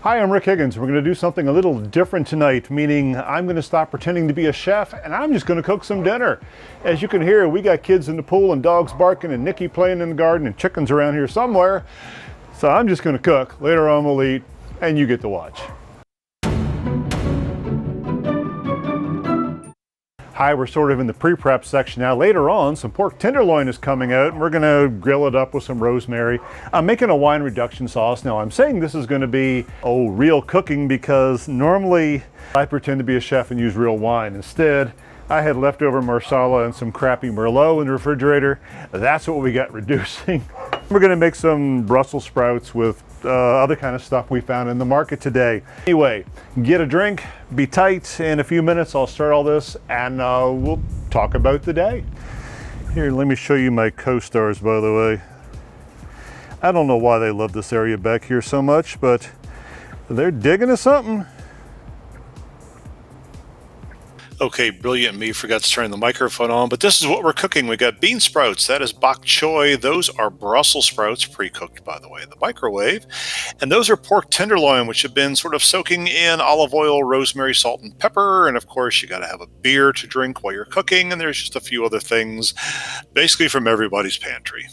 Hi, I'm Rick Higgins. We're going to do something a little different tonight, meaning I'm going to stop pretending to be a chef and I'm just going to cook some dinner. As you can hear, we got kids in the pool and dogs barking and Nikki playing in the garden and chickens around here somewhere. So I'm just going to cook. Later on we'll eat and you get to watch. Hi, we're sort of in the pre-prep section now. Later on, some pork tenderloin is coming out and we're gonna grill it up with some rosemary. I'm making a wine reduction sauce. Now I'm saying this is gonna be, real cooking because normally I pretend to be a chef and use real wine. Instead, I had leftover marsala and some crappy Merlot in the refrigerator. That's what we got reducing. We're gonna make some Brussels sprouts with other kind of stuff we found in the market today. Anyway, get a drink, be tight. In a few minutes I'll start all this and we'll talk about the day. Here, let me show you my co-stars, by the way. I don't know why they love this area back here so much, but they're digging to something. Okay, brilliant me, forgot to turn the microphone on, but this is what we're cooking. We got bean sprouts, that is bok choy. Those are Brussels sprouts, pre-cooked by the way, in the microwave. And those are pork tenderloin, which have been sort of soaking in olive oil, rosemary, salt, and pepper. And of course, you gotta have a beer to drink while you're cooking, and there's just a few other things, basically from everybody's pantry.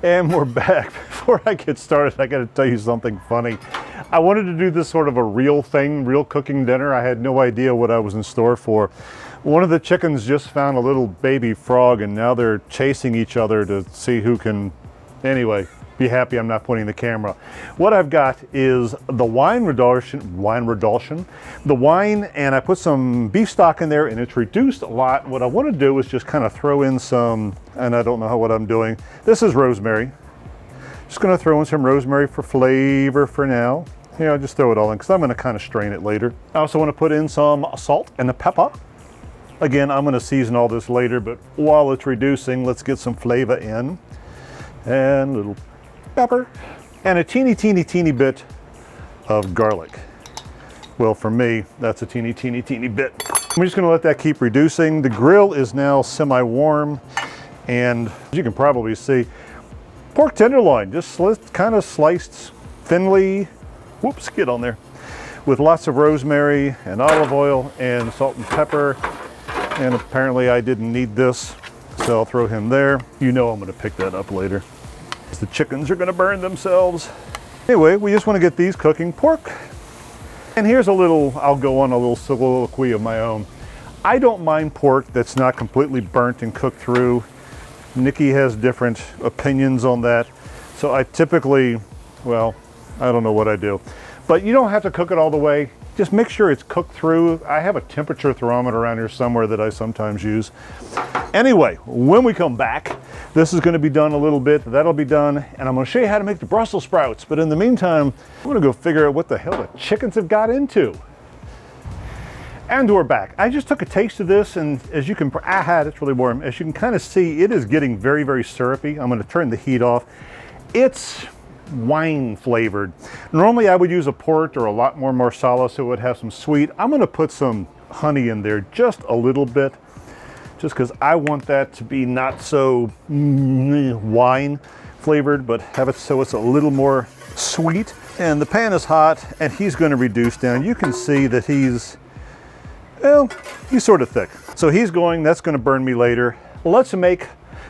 And we're back. Before I get started, I gotta tell you something funny. I wanted to do this sort of a real thing, real cooking dinner. I had no idea what I was in store for. One of the chickens just found a little baby frog and now they're chasing each other to see who can, anyway, be happy I'm not pointing the camera. What I've got is the wine, and I put some beef stock in there and it's reduced a lot. What I want to do is just kind of throw in some, and I don't know what I'm doing. This is rosemary. Just going to throw in some rosemary for flavor for now. I'll just throw it all in because I'm going to kind of strain it later. I also want to put in some salt and the pepper. Again, I'm going to season all this later, but while it's reducing, let's get some flavor in. And a little pepper. And a teeny bit of garlic. Well, for me, that's a teeny bit. I'm just going to let that keep reducing. The grill is now semi-warm, and as you can probably see, pork tenderloin, just kind of sliced thinly, whoops, get on there, with lots of rosemary and olive oil and salt and pepper. And apparently I didn't need this, so I'll throw him there. You know I'm going to pick that up later. The chickens are going to burn themselves. Anyway, we just want to get these cooking. Pork. And here's a little, I'll go on a little soliloquy of my own. I don't mind pork that's not completely burnt and cooked through. Nikki has different opinions on that. So I typically, well, I don't know what I do. But you don't have to cook it all the way. Just make sure it's cooked through. I have a temperature thermometer around here somewhere that I sometimes use. Anyway, when we come back, this is going to be done a little bit. That'll be done. And I'm going to show you how to make the Brussels sprouts. But in the meantime, I'm going to go figure out what the hell the chickens have got into. And we're back. I just took a taste of this, and as you can, it's really warm. As you can kind of see, it is getting very, very syrupy. I'm going to turn the heat off. It's wine flavored. Normally I would use a port or a lot more marsala so it would have some sweet. I'm going to put some honey in there, just a little bit, just because I want that to be not so wine flavored, but have it so it's a little more sweet. And the pan is hot and he's going to reduce down. You can see that he's sort of thick. So he's going, that's going to burn me later. Let's make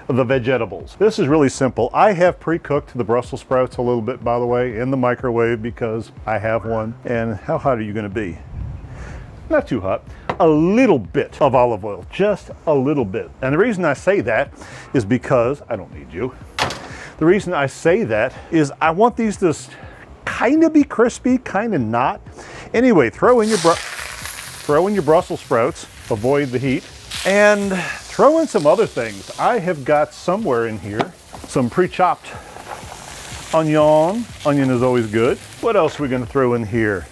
the vegetables. This is really simple. I have pre-cooked the Brussels sprouts a little bit, by the way, in the microwave because I have one. And how hot are you going to be? Not too hot. A little bit of olive oil, just a little bit. And the reason I say that is because, I don't need you. The reason I say that is I want these to kind of be crispy, kind of not. Anyway, throw in your Brussels sprouts, avoid the heat, and throw in some other things. I have got somewhere in here some pre-chopped onion. Onion is always good. What else are we going to throw in here?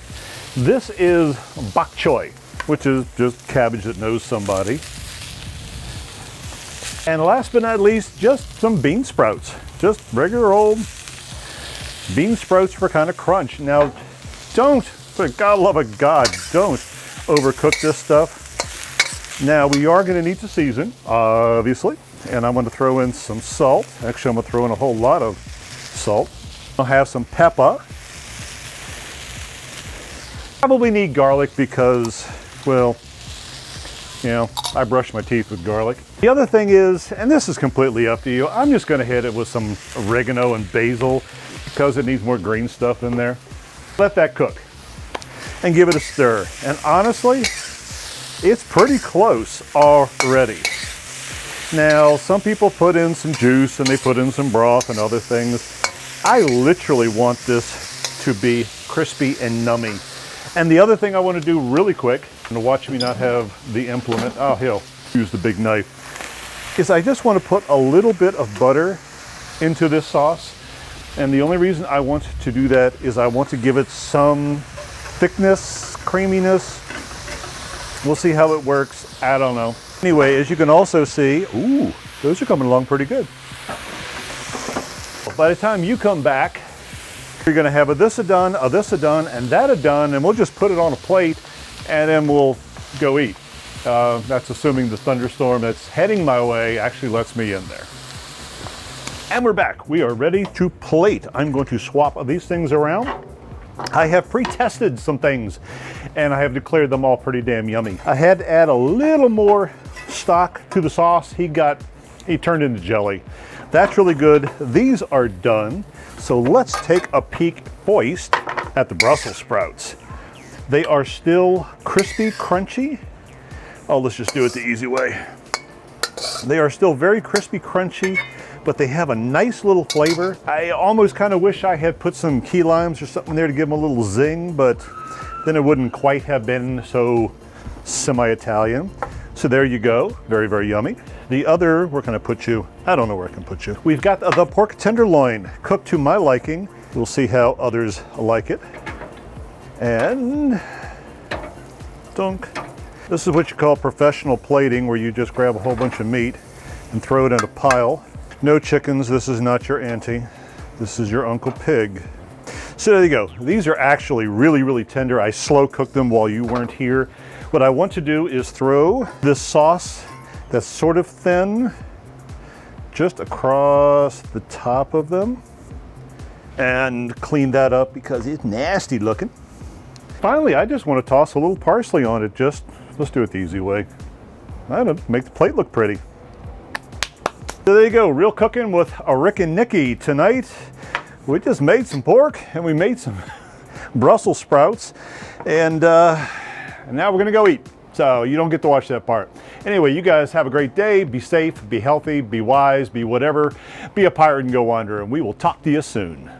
This is bok choy, which is just cabbage that knows somebody. And last but not least, just some bean sprouts. Just regular old bean sprouts for kind of crunch. Now, don't, for God love of God, don't overcook this stuff. Now we are going to need to season, obviously, and I'm going to throw in some salt. Actually, I'm going to throw in a whole lot of salt. I'll have some pepper, Probably need garlic because, well, you know, I brush my teeth with garlic. The other thing is, and this is completely up to you, I'm just gonna hit it with some oregano and basil because it needs more green stuff in there. Let that cook and give it a stir. And honestly, it's pretty close already. Now, some people put in some juice and they put in some broth and other things. I literally want this to be crispy and nummy. And the other thing I want to do really quick, and watch me not have the implement, oh hell, use the big knife, is I just want to put a little bit of butter into this sauce. And the only reason I want to do that is I want to give it some thickness, creaminess. We'll see how it works, I don't know. Anyway, as you can also see, ooh, those are coming along pretty good. By the time you come back, you're gonna have a this a done, and that a done, and we'll just put it on a plate and then we'll go eat. That's assuming the thunderstorm that's heading my way actually lets me in there. And we're back. We are ready to plate. I'm going to swap these things around. I have pre-tested some things and I have declared them all pretty damn yummy. I had to add a little more stock to the sauce. He turned into jelly. That's really good. These are done. So let's take a peek first at the Brussels sprouts. They are still crispy, crunchy. Oh, let's just do it the easy way. They are still very crispy, crunchy, but they have a nice little flavor. I almost kind of wish I had put some key limes or something there to give them a little zing, but then it wouldn't quite have been so semi-Italian. So there you go, very, very yummy. The other, where can I put you? I don't know where I can put you. We've got the pork tenderloin, cooked to my liking. We'll see how others like it. And dunk. This is what you call professional plating, where you just grab a whole bunch of meat and throw it in a pile. No chickens, this is not your auntie. This is your Uncle Pig. So there you go. These are actually really, really tender. I slow cooked them while you weren't here. What I want to do is throw this sauce that's sort of thin just across the top of them and clean that up because it's nasty looking. Finally, I just want to toss a little parsley on it. Let's do it the easy way. I don't know, make the plate look pretty. So there you go, real cooking with Rick and Nikki tonight. We just made some pork and we made some Brussels sprouts, and now we're gonna go eat. So you don't get to watch that part. Anyway, you guys have a great day. Be safe, be healthy, be wise, be whatever. Be a pirate and go wander, and we will talk to you soon.